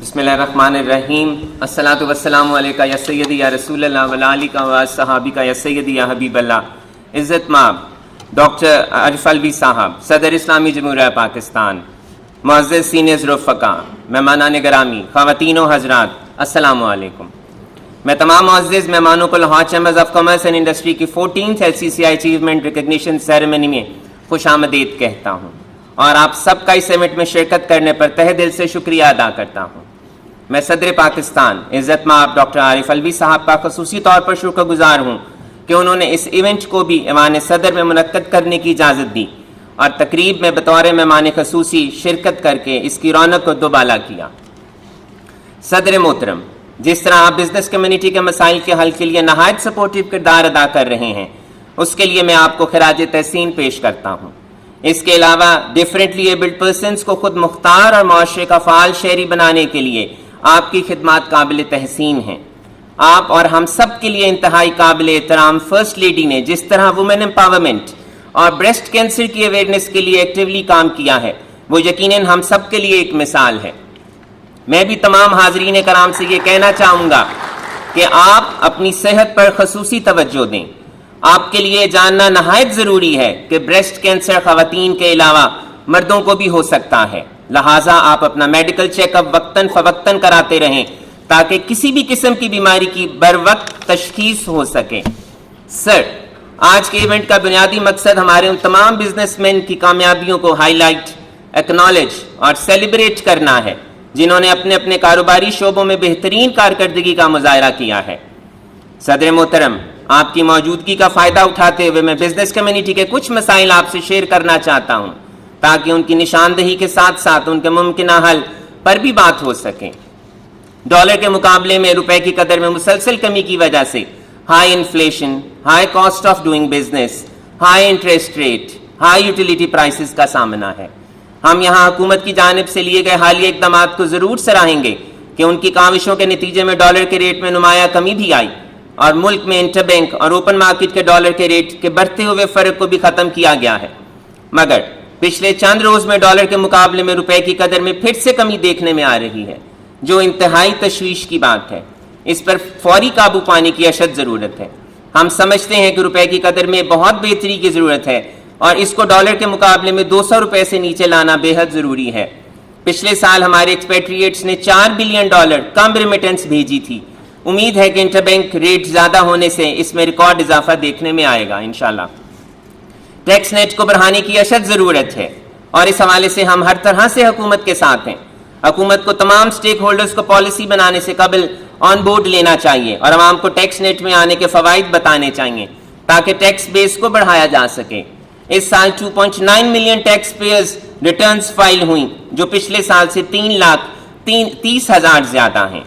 بسم اللہ الرحمن الرحیم. الصلاۃ والسلام علیکہ یا سیدی یا رسول اللہ وعلی آلہ و صحابہ یا سیدی یا حبیب اللہ. عزت مآب ڈاکٹر عارف الوی صاحب، صدر اسلامی جمہوریہ پاکستان، معزز سینئرز رفقا، مہمانان گرامی، خواتین و حضرات، السلام علیکم. میں تمام معزز مہمانوں کو Lahore chambers of commerce and industry کی 14th LCCI achievement recognition ceremony میں خوش آمدید کہتا ہوں اور آپ سب کا اس ایونٹ میں شرکت کرنے پر تہہ دل سے شکریہ ادا کرتا ہوں. میں صدر پاکستان عزت مآب ڈاکٹر عارف الوی صاحب کا خصوصی طور پر شکر گزار ہوں کہ انہوں نے اس ایونٹ کو بھی ایوان صدر میں منعقد کرنے کی اجازت دی اور تقریب میں بطور مہمان خصوصی شرکت کر کے اس کی رونق کو دوبالا کیا. صدر محترم، جس طرح آپ بزنس کمیونٹی کے مسائل کے حل کے لیے نہایت سپورٹیو کردار ادا کر رہے ہیں، اس کے لیے میں آپ کو خراج تحسین پیش کرتا ہوں. اس کے علاوہ ڈیفرنٹلی ایبلڈ پرسنز کو خود مختار اور معاشرے کا فعال شہری بنانے کے لیے آپ کی خدمات قابل تحسین ہیں. آپ اور ہم سب کے لیے انتہائی قابل احترام فرسٹ لیڈی نے جس طرح وومن امپاورمنٹ اور بریسٹ کینسر کی اویئرنیس کے لیے ایکٹیولی کام کیا ہے، وہ یقیناً ہم سب کے لیے ایک مثال ہے. میں بھی تمام حاضرین کرام سے یہ کہنا چاہوں گا کہ آپ اپنی صحت پر خصوصی توجہ دیں. آپ کے لیے جاننا نہایت ضروری ہے کہ بریسٹ کینسر خواتین کے علاوہ مردوں کو بھی ہو سکتا ہے. لہٰذا آپ اپنا میڈیکل چیک اپ وقتاً فوقتاً کراتے رہیں تاکہ کسی بھی قسم کی بیماری کی بروقت تشخیص ہو سکے. سر، آج کے ایونٹ کا بنیادی مقصد ہمارے ان تمام بزنس مین کی کامیابیوں کو ہائی لائٹ، ایکنالج اور سیلیبریٹ کرنا ہے جنہوں نے اپنے اپنے کاروباری شعبوں میں بہترین کارکردگی کا مظاہرہ کیا ہے. صدر محترم، آپ کی موجودگی کا فائدہ اٹھاتے ہوئے میں بزنس کمیونٹی کے کچھ مسائل آپ سے شیئر کرنا چاہتا ہوں تاکہ ان کی نشاندہی کے ساتھ ساتھ ان کے ممکنہ حل پر بھی بات ہو سکے. ڈالر کے مقابلے میں روپے کی قدر میں مسلسل کمی کی وجہ سے high inflation, high cost of doing business, high interest rate, high utility prices کا سامنا ہے. ہم یہاں حکومت کی جانب سے لیے گئے حالیہ اقدامات کو ضرور سراہیں گے کہ ان کی کاوشوں کے نتیجے میں ڈالر کے ریٹ میں نمایاں کمی بھی آئی اور ملک میں انٹر بینک اور اوپن مارکیٹ کے ڈالر کے ریٹ کے بڑھتے ہوئے فرق کو بھی ختم کیا گیا ہے. مگر پچھلے چند روز میں ڈالر کے مقابلے میں روپے کی قدر میں پھر سے کمی دیکھنے میں آ رہی ہے، جو انتہائی تشویش کی بات ہے. اس پر فوری قابو پانے کی اشد ضرورت ہے. ہم سمجھتے ہیں کہ روپے کی قدر میں بہت بہتری کی ضرورت ہے اور اس کو ڈالر کے مقابلے میں 200 روپے سے نیچے لانا بے حد ضروری ہے. پچھلے سال ہمارے ایکسپیٹریٹس نے $4 بلین کم ریمیٹنس بھیجی تھی. امید ہے کہ انٹر بینک ریٹ زیادہ ہونے سے اس میں ریکارڈ اضافہ دیکھنے میں آئے گا انشاءاللہ. ٹیکس نیٹ کو بڑھانے کی اشد ضرورت ہے اور اس حوالے سے ہم ہر طرح سے حکومت کے ساتھ ہیں. حکومت کو تمام سٹیک ہولڈرز کو پالیسی بنانے سے قبل آن بورڈ لینا چاہیے اور عوام کو ٹیکس نیٹ میں آنے کے فوائد بتانے چاہیے تاکہ ٹیکس بیس کو بڑھایا جا سکے. اس سال 2.9 million taxpayers returns file ہوئیں جو پچھلے سال سے 3,30,000 زیادہ ہیں.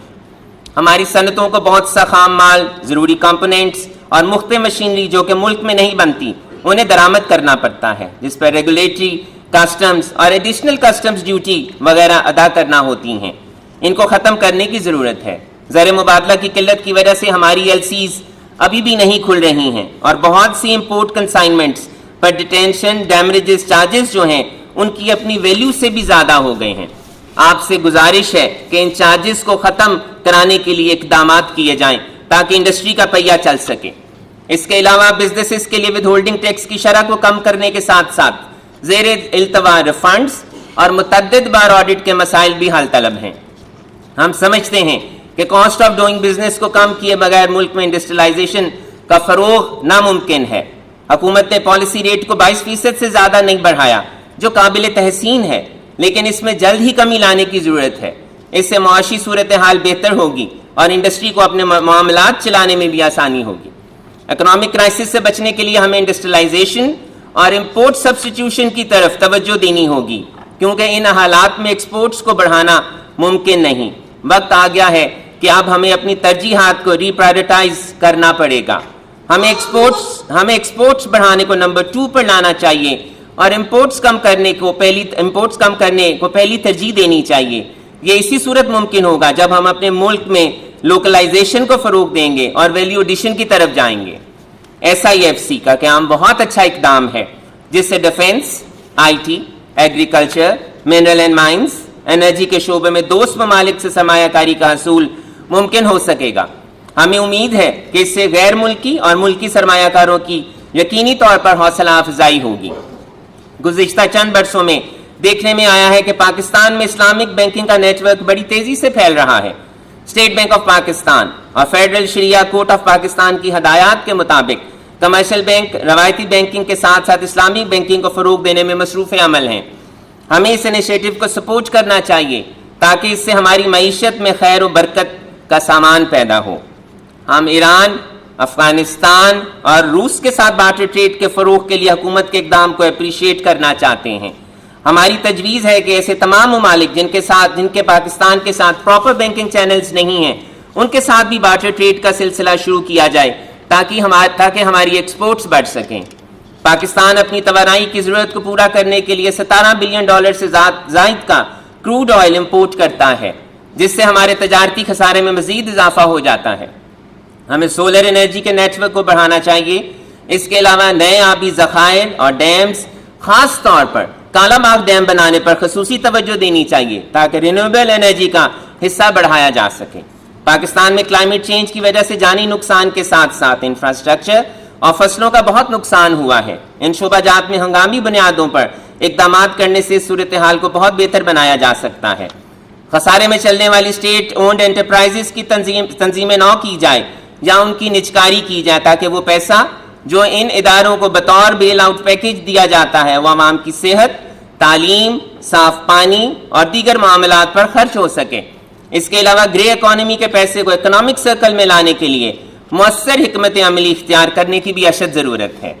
ہماری صنعتوں کو بہت سا خام مال، ضروری کمپوننٹس اور مختلف مشینری جو کہ ملک میں نہیں بنتی انہیں درآمد کرنا پڑتا ہے، جس پر ریگولیٹری، کسٹمز اور ایڈیشنل کسٹمز ڈیوٹی وغیرہ ادا کرنا ہوتی ہیں. ان کو ختم کرنے کی ضرورت ہے. زر مبادلہ کی قلت کی وجہ سے ہماری LCs ابھی بھی نہیں کھل رہی ہیں اور بہت سی امپورٹ کنسائنمنٹس پر ڈیٹینشن ڈیمریجز چارجز جو ہیں ان کی اپنی ویلیو سے بھی زیادہ ہو گئے ہیں. آپ سے گزارش ہے کہ ان چارجز کو ختم کرانے کے لیے اقدامات کیے جائیں تاکہ انڈسٹری کا پہیہ چل سکے. اس کے علاوہ بزنسز کے لیے ود ہولڈنگ ٹیکس کی شرح کو کم کرنے کے ساتھ ساتھ زیر التوا ریفنڈز اور متعدد بار آڈٹ کے مسائل بھی حل طلب ہیں. ہم سمجھتے ہیں کہ کاسٹ آف ڈوئنگ بزنس کو کم کیے بغیر ملک میں انڈسٹریلائزیشن کا فروغ ناممکن ہے. حکومت نے پالیسی ریٹ کو 22% سے زیادہ نہیں بڑھایا جو قابل تحسین ہے، لیکن اس میں جلد ہی کمی لانے کی ضرورت ہے. اس سے معاشی صورتحال بہتر ہوگی اور انڈسٹری کو اپنے معاملات چلانے میں بھی آسانی ہوگی. اکنامک کرائسس سے بچنے کے لیے ہمیں انڈسٹریلائزیشن اور امپورٹ سبسٹیٹیوشن کی طرف توجہ دینی ہوگی کیونکہ ان حالات میں ایکسپورٹس کو بڑھانا ممکن نہیں. وقت آ گیا ہے کہ اب ہمیں اپنی ترجیحات کو ری پرائیورٹائز کرنا پڑے گا. ہمیں ایکسپورٹس بڑھانے کو نمبر 2 پر لانا چاہیے اور امپورٹس کم کرنے کو پہلی ترجیح دینی چاہیے. یہ اسی صورت ممکن ہوگا جب ہم اپنے ملک میں لوکلائزیشن کو فروغ دیں گے اور ویلیو ایڈیشن کی طرف جائیں گے. SIFC کا قیام بہت اچھا اقدام ہے جس سے defence, IT، agriculture, mineral and mines, energy کے شعبے میں دوست ممالک سے سرمایہ کاری کا حصول ممکن ہو سکے گا۔ ہمیں امید ہے کہ اس سے غیر ملکی اور ملکی سرمایہ کاروں کی یقینی طور پر حوصلہ افزائی ہوگی۔ گزشتہ چند برسوں میں دیکھنے میں آیا ہے کہ پاکستان میں اسلامک بینکنگ کا نیٹ ورک بڑی تیزی سے پھیل رہا ہے۔ اسٹیٹ بینک آف پاکستان اور federal Shariah court of Pakistan کی ہدایات کے مطابق کمرشل بینک روایتی بینکنگ کے ساتھ ساتھ اسلامک بینکنگ کو فروغ دینے میں مصروف عمل ہیں۔ ہمیں اس انیشیٹو کو سپورٹ کرنا چاہیے تاکہ اس سے ہماری معیشت میں خیر و برکت کا سامان پیدا ہو۔ ہم ایران، افغانستان اور روس کے ساتھ بارٹر ٹریڈ کے فروغ کے لیے حکومت کے اقدام کو اپریشیٹ کرنا چاہتے ہیں۔ ہماری تجویز ہے کہ ایسے تمام ممالک جن کے پاکستان کے ساتھ پراپر بینکنگ چینلز نہیں ہیں، ان کے ساتھ بھی بارٹر ٹریڈ کا سلسلہ شروع کیا جائے تاکہ ہماری ایکسپورٹس بڑھ سکیں۔ پاکستان اپنی توانائی کی ضرورت کو پورا کرنے کے لیے $17 بلین سے زائد کا کروڈ آئل امپورٹ کرتا ہے، جس سے ہمارے تجارتی خسارے میں مزید اضافہ ہو جاتا ہے۔ ہمیں سولر انرجی کے نیٹ ورک کو بڑھانا چاہیے۔ اس کے علاوہ نئے آبی ذخائر اور ڈیمز، خاص طور پر کالا باغ ڈیم بنانے پر خصوصی توجہ دینی چاہیے تاکہ رینیویبل انرجی کا حصہ بڑھایا جا سکے۔ پاکستان میں کلائمیٹ چینج کی وجہ سے جانی نقصان کے ساتھ ساتھ انفراسٹرکچر اور فصلوں کا بہت نقصان ہوا ہے۔ ان شعبہ جات میں ہنگامی بنیادوں پر اقدامات کرنے سے صورتحال کو بہت بہتر بنایا جا سکتا ہے۔ خسارے میں چلنے والی اسٹیٹ اونڈ انٹرپرائزز کی تنظیم نو کی جائے یا ان کی نجکاری کی جائے تاکہ وہ پیسہ جو ان اداروں کو بطور بیل آؤٹ پیکج دیا جاتا ہے وہ عوام کی صحت، تعلیم، صاف پانی اور دیگر معاملات پر خرچ ہو سکے۔ اس کے علاوہ گرے اکانومی کے پیسے کو اکنامک سرکل میں لانے کے لیے مؤثر حکمت عملی اختیار کرنے کی بھی اشد ضرورت ہے۔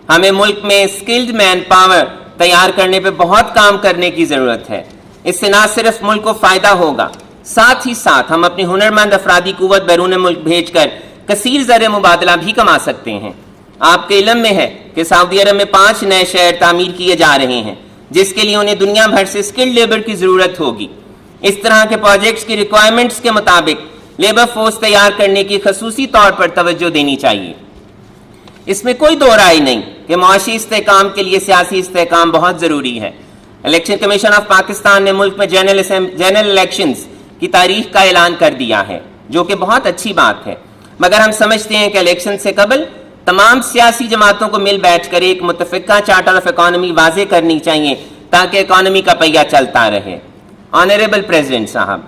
ہمیں ملک میں اسکلڈ مین پاور تیار کرنے پہ بہت کام کرنے کی ضرورت ہے۔ اس سے نہ صرف ملک کو فائدہ ہوگا، ساتھ ہی ساتھ ہم اپنی ہنرمند افرادی قوت بیرون ملک بھیج کر کثیر زر مبادلہ بھی کما سکتے ہیں۔ آپ کے علم میں ہے کہ سعودی عرب میں 5 نئے شہر تعمیر کیے جا رہے ہیں، جس کے لیے انہیں دنیا بھر سے اسکلڈ لیبر کی ضرورت ہوگی۔ اس طرح کے پروجیکٹس کی ریکوائرمنٹس کے مطابق لیبر فورس تیار کرنے کی خصوصی طور پر توجہ دینی چاہیے۔ اس میں کوئی دو رائے نہیں کہ معاشی استحکام کے لیے سیاسی استحکام بہت ضروری ہے۔ الیکشن کمیشن آف پاکستان نے ملک میں جنرل الیکشنز کی تاریخ کا اعلان کر دیا ہے، جو کہ بہت اچھی بات ہے، مگر ہم سمجھتے ہیں کہ الیکشن سے قبل تمام سیاسی جماعتوں کو مل بیٹھ کر ایک متفقہ چارٹر آف اکانومی واضح کرنی چاہیے تاکہ اکانومی کا پہیہ چلتا رہے۔ آنریبل پریزیڈنٹ صاحب،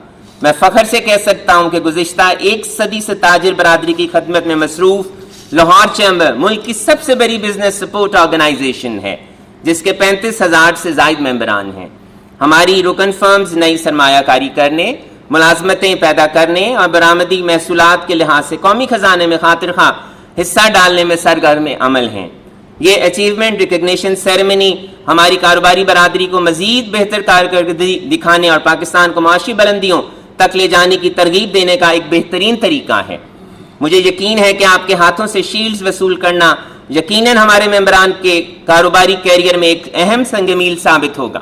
میں فخر سے کہہ سکتا ہوں کہ گزشتہ 1 صدی سے تاجر برادری کی خدمت میں مصروف لاہور چیمبر ملک کی سب سے بڑی بزنس سپورٹ آرگنائزیشن ہے، جس کے 35,000 سے زائد ممبران ہیں۔ ہماری رکن فرمز نئی سرمایہ کاری کرنے، ملازمتیں پیدا کرنے اور برآمدی محصولات کے لحاظ سے قومی خزانے میں خاطر خواہ حصہ ڈالنے میں سرگرم عمل ہیں۔ یہ اچیومنٹ ریکگنیشن سیریمنی ہماری کاروباری برادری کو مزید بہتر کارکردگی دکھانے اور پاکستان کو معاشی بلندیوں تک لے جانے کی ترغیب دینے کا ایک بہترین طریقہ ہے۔ مجھے یقین ہے کہ آپ کے ہاتھوں سے شیلڈز وصول کرنا یقیناً ہمارے ممبران کے کاروباری کیریئر میں ایک اہم سنگ میل ثابت ہوگا۔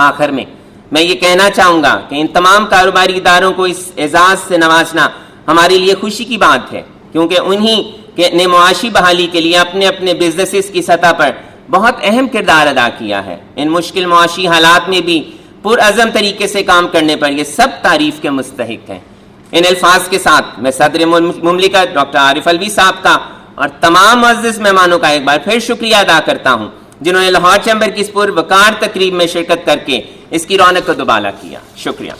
آخر میں یہ کہنا چاہوں گا کہ ان تمام کاروباری اداروں کو اس اعزاز سے نوازنا ہمارے لیے خوشی کی بات ہے، کیونکہ انہی نے معاشی بحالی کے لیے اپنے بزنسز کی سطح پر بہت اہم کردار ادا کیا ہے۔ ان مشکل معاشی حالات میں بھی پرعزم طریقے سے کام کرنے پر یہ سب تعریف کے مستحق ہیں۔ ان الفاظ کے ساتھ میں صدر مملکت ڈاکٹر عارف الوی صاحب کا اور تمام معزز مہمانوں کا ایک بار پھر شکریہ ادا کرتا ہوں، جنہوں نے لاہور چیمبر کی اس پروقار تقریب میں شرکت کر کے اس کی رونق کو دوبالا کیا۔ شکریہ۔